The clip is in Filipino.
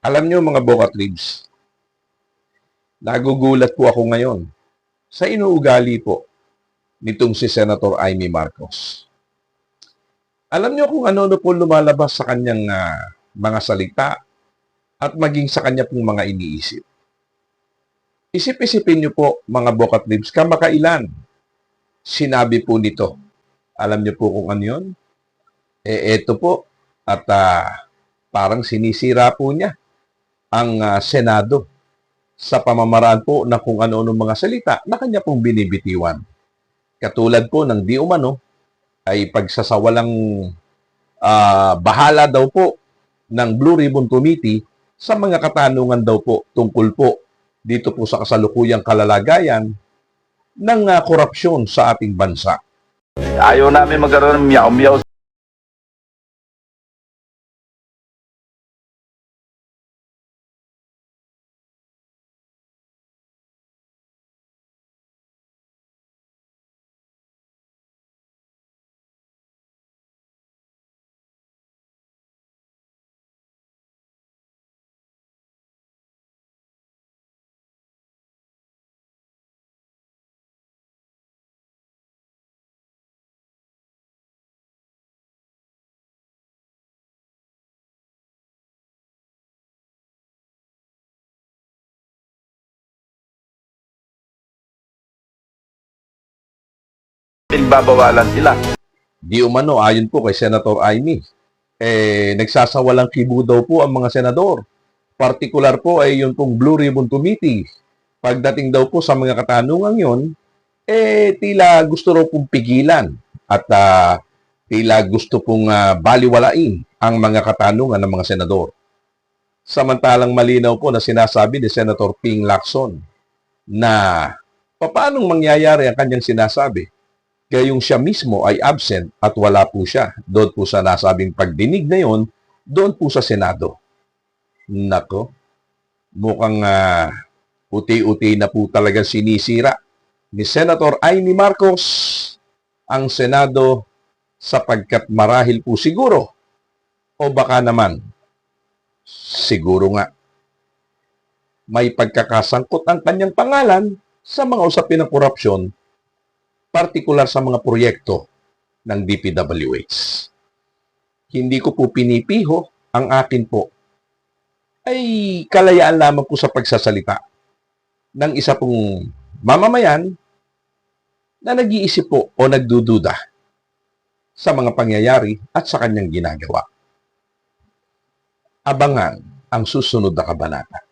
Alam niyo mga Bokatribs, nagugulat po ako ngayon sa inuugali po nitong si Senator Amy Marcos. Alam niyo kung ano po lumalabas sa kanyang mga salita at maging sa kanya pong mga iniisip. Isip-isipin niyo po mga Bokatribs, kamakailan sinabi po nito. Alam niyo po kung ano yun? Eto po at parang sinisira po niya ang Senado sa pamamaraan po ng kung ano-ano mga salita na kanya pong binibitiwan. Katulad po ng di umano ay pagsasawalang bahala daw po ng Blue Ribbon Committee sa mga katanungan daw po tungkol po dito po sa kasalukuyang kalalagayan ng korupsyon sa ating bansa. Ayaw namin magkaroon ng miyaw-miyaw. Pinagbabawalan sila. Di umano, ayon po kay Senator Amy, nagsasawalang kibo daw po ang mga senador. Partikular po ay yung pong Blue Ribbon Committee. Pagdating daw po sa mga katanungan yon, tila gusto raw pong pigilan at tila gusto pong baliwalain ang mga katanungan ng mga senador. Samantalang malinaw po na sinasabi ni Senator Ping Lacson na paanong mangyayari ang kanyang sinasabi gayong siya mismo ay absent at wala po siya doon po sa nasabing pagdinig na yon doon po sa Senado. Nako, mukhang uti-uti na po talaga sinisira ni Senator Amy Marcos ang Senado sapagkat marahil po siguro o baka naman siguro nga may pagkakasangkot ang kanyang pangalan sa mga usapin ng korupsyon, partikular sa mga proyekto ng DPWH. Hindi ko po pinipiho, ang akin po ay kalayaan lamang po sa pagsasalita ng isa pong mamamayan na nag-iisip po o nagdududa sa mga pangyayari at sa kanyang ginagawa. Abangan ang susunod na kabanata.